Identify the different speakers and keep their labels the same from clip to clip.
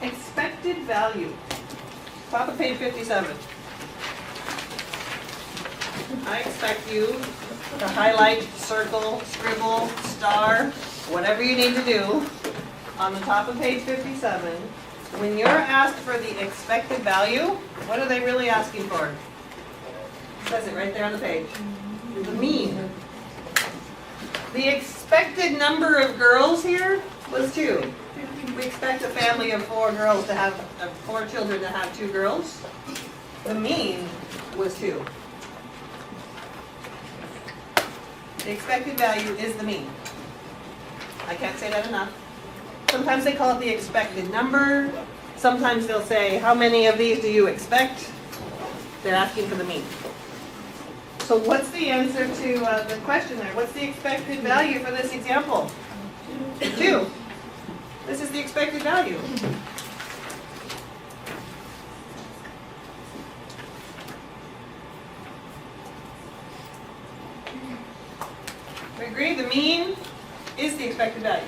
Speaker 1: Expected value. Top of page 57. I expect you to highlight, circle, scribble, star, whatever you need to do on the top of page 57. When you're asked for the expected value, what are they really asking for? It says it right there on the page. The mean. The expected number of girls here was 2. We expect a family of 4 girls to have, 4 children to have 2 girls. The mean was 2. The expected value is the mean. I can't say that enough. Sometimes they call it the expected number. Sometimes they'll say, how many of these do you expect? They're asking for the mean. So what's the answer to the question there? What's the expected value for this example? 2. This is the expected value. We agree the mean is the expected value.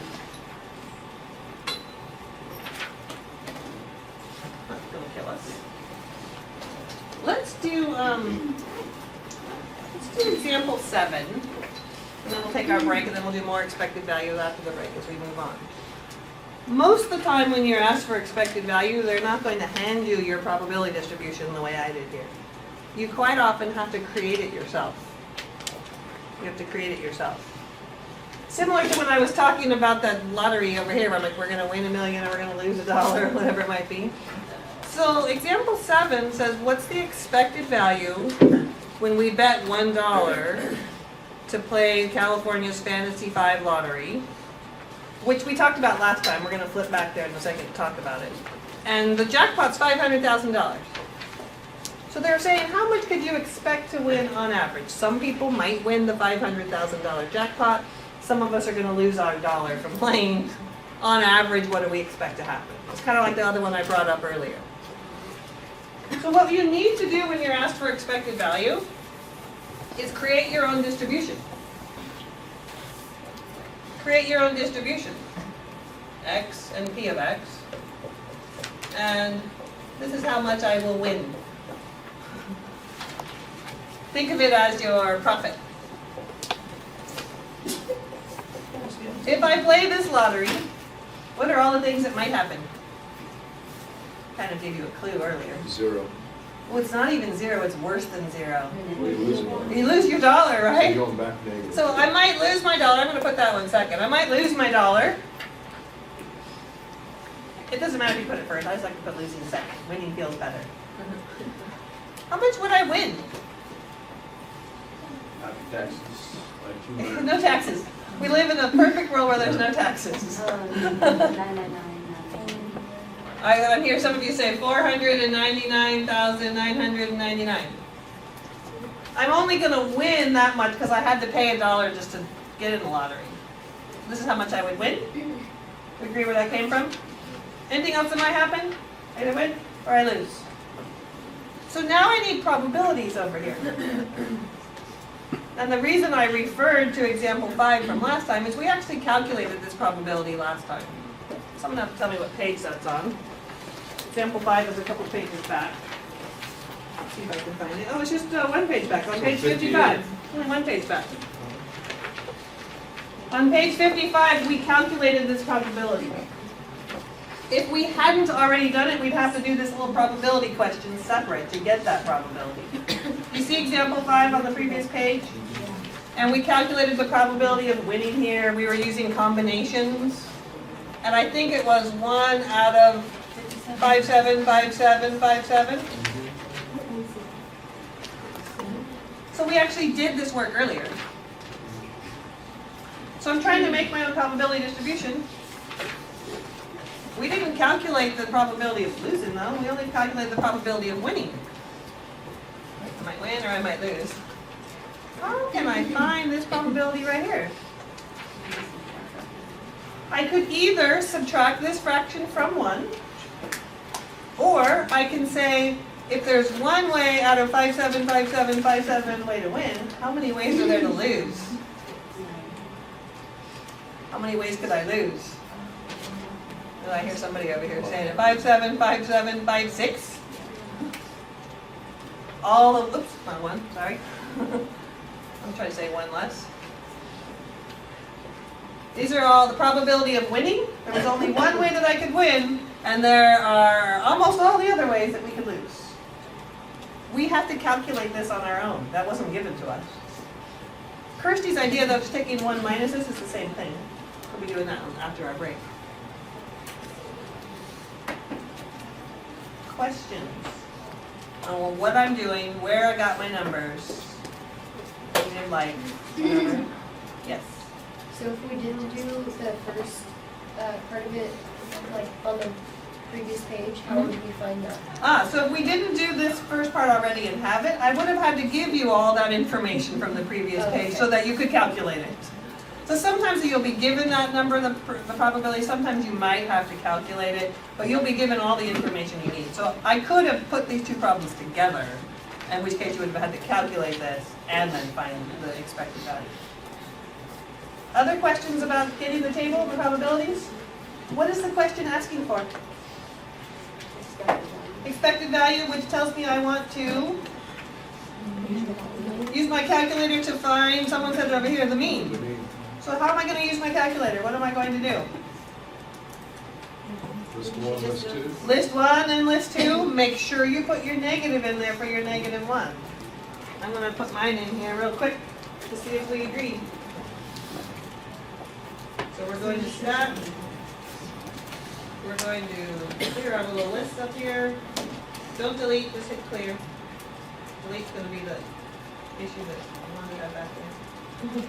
Speaker 1: That's gonna kill us. Let's do example 7, and then we'll take our break, and then we'll do more expected value after the break as we move on. Most of the time when you're asked for expected value, they're not going to hand you your probability distribution the way I did here. You quite often have to create it yourself. You have to create it yourself. Similar to when I was talking about that lottery over here, where I'm like, we're going to win $1 million or we're going to lose $1, whatever it might be. So example 7 says, what's the expected value when we bet $1 to play California's Fantasy 5 lottery, which we talked about last time. We're going to flip back there in a second to talk about it. And the jackpot's $500,000. So they're saying, how much could you expect to win on average? Some people might win the $500,000 jackpot. Some of us are going to lose our dollar from playing. On average, what do we expect to happen? It's kind of like the other one I brought up earlier. So what you need to do when you're asked for expected value is create your own distribution. Create your own distribution. X and P of X. And this is how much I will win. Think of it as your profit. If I play this lottery, what are all the things that might happen? Kind of gave you a clue earlier.
Speaker 2: 0.
Speaker 1: Well, it's not even 0, it's worse than 0.
Speaker 2: We lose more.
Speaker 1: You lose your dollar,
Speaker 2: So
Speaker 1: right?
Speaker 2: you're going back negative.
Speaker 1: So I might lose my dollar. I'm going to put that one second. I might lose my dollar. It doesn't matter if you put it first. I just like to put losing second. Winning feels better. How much would I win?
Speaker 2: After taxes, like 200.
Speaker 1: No taxes. We live in a perfect world where there's no taxes. I'm hear some of you say 499,999. I'm only going to win that much because I had to pay $1 just to get in the lottery. This is how much I would win. We agree where that came from? Anything else that might happen? Either win or I lose. So now I need probabilities over here. And the reason I referred to example 5 from last time is we actually calculated this probability last time. Someone have to tell me what page that's on. Example 5 is a couple pages back. Let's see if I can find it. Oh, it's just 1 page back, on page 55. Only 1 page back. On page 55, we calculated this probability. If we hadn't already done it, we'd have to do this little probability question separate to get that probability. You see example 5 on the previous page? And we calculated the probability of winning here. We were using combinations. And I think it was 1 out of 57, 57, 57. So we actually did this work earlier. So I'm trying to make my own probability distribution. We didn't calculate the probability of losing though. We only calculated the probability of winning. I might win or I might lose. How can I find this probability right here? I could either subtract this fraction from 1, or I can say, if there's one way out of 57, 57, 57 way to win, how many ways are there to lose? How many ways could I lose? And I hear somebody over here saying it, 5, 7, 5, 7, 5, 6. All of, oops, not one, sorry. I'm trying to say one less. These are all the probability of winning. There was only one way that I could win, and there are almost all the other ways that we could lose. We have to calculate this on our own. That wasn't given to us. Kirsty's idea though, of taking 1 minus this is the same thing. We'll be doing that after our break. Questions on what I'm doing, where I got my numbers. Negative, like, whatever. Yes.
Speaker 3: So if we didn't do the first part of it, like on the previous page, how would we find that?
Speaker 1: So if we didn't do this first part already and have it, I would have had to give you all that information from the previous page so that you could calculate it. So sometimes you'll be given that number, the probability, sometimes you might have to calculate it, but you'll be given all the information you need. So I could have put these two problems together, in which case you would have had to calculate this and then find the expected value. Other questions about getting the table, the probabilities? What is the question asking for? Expected value, which tells me I want to use my calculator to find, someone said it over here, the mean. So how am I going to use my calculator? What am I going to do?
Speaker 2: List 1, list 2.
Speaker 1: List 1 and list 2, make sure you put your negative in there for your negative 1. I'm going to put mine in here real quick to see if we agree. So we're going to stat. We're going to clear our little list up here. Don't delete, just hit clear. Delete's going to be the issue that I wanted to have back there. Clear.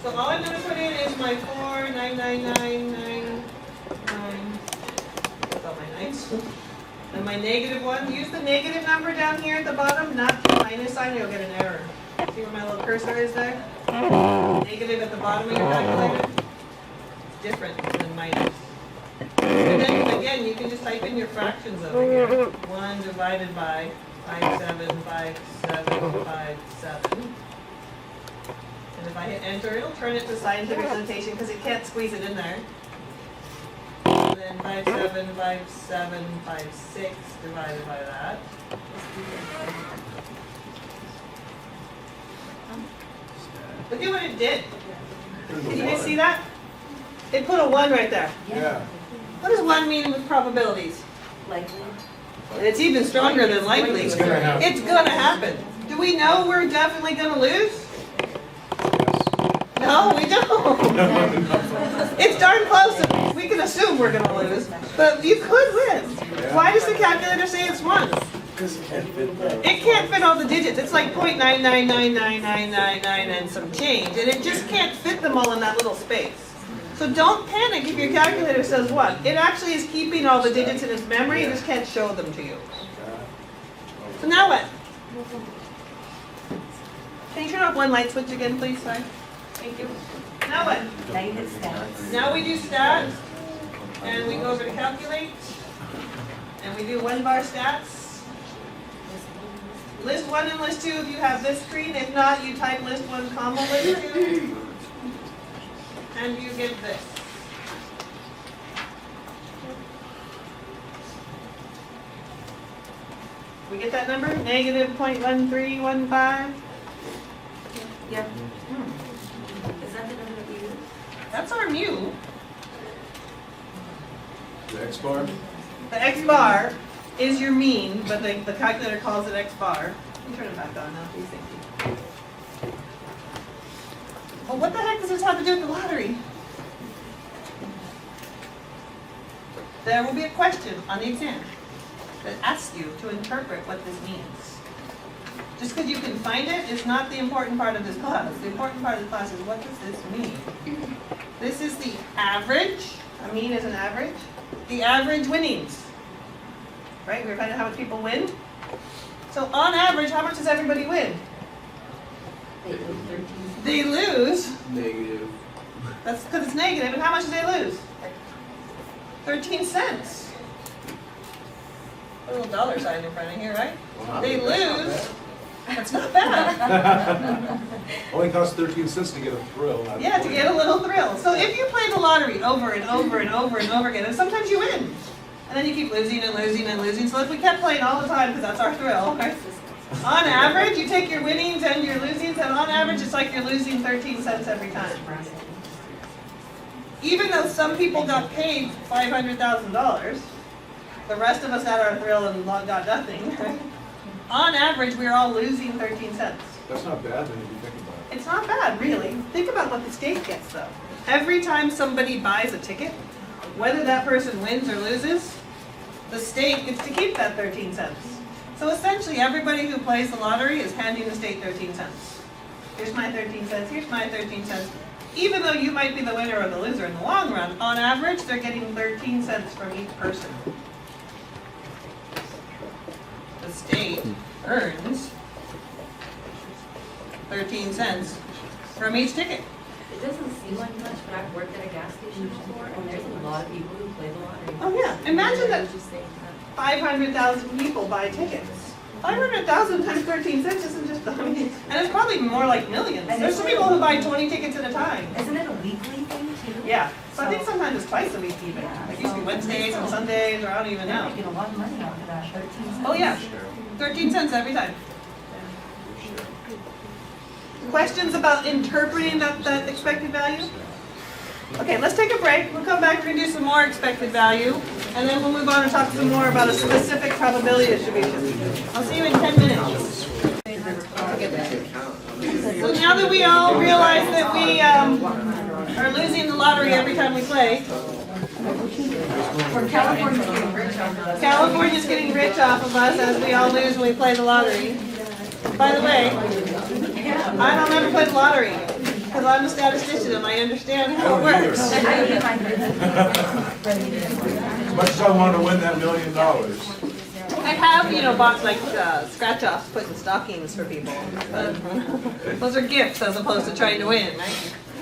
Speaker 1: So all I'm going to put in is my 4,999,999. That's all my nines. And my negative 1. Use the negative number down here at the bottom, not the minus sign, you'll get an error. See where my little cursor is there? Negative at the bottom of your calculator. It's different than minus. And then again, you can just type in your fractions over here. 1 divided by 575757. And if I hit enter, it'll turn it to scientific notation because it can't squeeze it in there. And then 575756 divided by that. Look at what it did. Can you guys see that? It put a 1 right there.
Speaker 2: Yeah.
Speaker 1: What does 1 mean with probabilities?
Speaker 4: Likely.
Speaker 1: It's even stronger than likely.
Speaker 2: It's gonna happen.
Speaker 1: It's gonna happen. Do we know we're definitely gonna lose? No, we don't. It's darn close. We can assume we're gonna lose, but you could win. Why does the calculator say it's 1?
Speaker 2: Because it can't fit that.
Speaker 1: It can't fit all the digits. It's like 0.9999999 and some change, and it just can't fit them all in that little space. So don't panic if your calculator says 1. It actually is keeping all the digits in its memory, it just can't show them to you. So now what? Can you turn off one light switch again, please? Sorry. Thank you. Now what?
Speaker 4: Now you hit stats.
Speaker 1: Now we do stats, and we go over to calculate, and we do 1 bar stats. List 1 and list 2 if you have this screen. If not, you type list 1 comma list 2, and you get this. We get that number? Negative 0.1315.
Speaker 4: Yep. Is that the number that we use?
Speaker 1: That's our mu.
Speaker 2: The X bar?
Speaker 1: The X bar is your mean, but the calculator calls it X bar. Let me turn it back on now, please, thank you. Well, what the heck does this have to do with the lottery? There will be a question on the exam that asks you to interpret what this means. Just because you can find it is not the important part of this class. The important part of the class is, what does this mean? This is the average. A mean is an average. The average winnings. Right? We're finding out how much people win. So on average, how much does everybody win? They lose.
Speaker 2: Negative.
Speaker 1: That's because it's negative. And how much do they lose? 13 cents. A little dollar sign in front of here, right?
Speaker 2: Wow.
Speaker 1: They
Speaker 2: That's not
Speaker 1: lose
Speaker 2: bad.
Speaker 1: That's not bad.
Speaker 2: Only costs 13 cents to get a thrill. not
Speaker 1: Yeah, to
Speaker 2: play.
Speaker 1: get a little thrill. So if you play the lottery over and over and over and over again, and sometimes you win, and then you keep losing and losing and losing. So if we kept playing all the time, because that's our thrill, okay? On average, you take your winnings and your losings, and on average, it's like you're losing 13 cents every time. Even though some people got paid $500,000, the rest of us had our thrill and got nothing. On average, we're all losing 13 cents.
Speaker 2: That's not bad then if you think about it.
Speaker 1: It's not bad, really. Think about what the state gets, though. Every time somebody buys a ticket, whether that person wins or loses, the state gets to keep that 13 cents. So essentially, everybody who plays the lottery is handing the state 13 cents. Here's my 13 cents, here's my 13 cents. Even though you might be the winner or the loser in the long run, on average, they're getting 13 cents from each person. The state earns 13 cents from each ticket.
Speaker 4: It doesn't seem like much, but I've worked at a gas station before, and there's a lot of people who play the lottery.
Speaker 1: Oh yeah, imagine that
Speaker 4: Just saying that.
Speaker 1: 500,000 people buy tickets. 500,000 times 13 cents isn't just, I mean, and it's probably more like millions. There's some people who buy 20 tickets at a time.
Speaker 4: Isn't it a weekly thing too?
Speaker 1: Yeah, so I think sometimes it's twice a week even. Like it used to be Wednesdays and Sundays, or I don't even
Speaker 4: They're
Speaker 1: know.
Speaker 4: making a lot of money off of that, 13 cents.
Speaker 1: Oh yeah, 13 cents every time. Questions about interpreting that expected value? Okay, let's take a break. We'll come back, we're gonna do some more expected value, and then we'll move on and talk some more about a specific probability distribution. I'll see you in 10 minutes. So now that we all realize that we are losing the lottery every time we play,
Speaker 4: California's getting rich off of us.
Speaker 1: California's getting rich off of us as we all lose when we play the lottery. By the way, I don't ever play the lottery because I'm a statistician and I understand how it works.
Speaker 2: As much as I wanted to win that $1 million.
Speaker 1: I have, bought like scratch-offs put in stockings for people. But those are gifts as opposed to trying to win, right?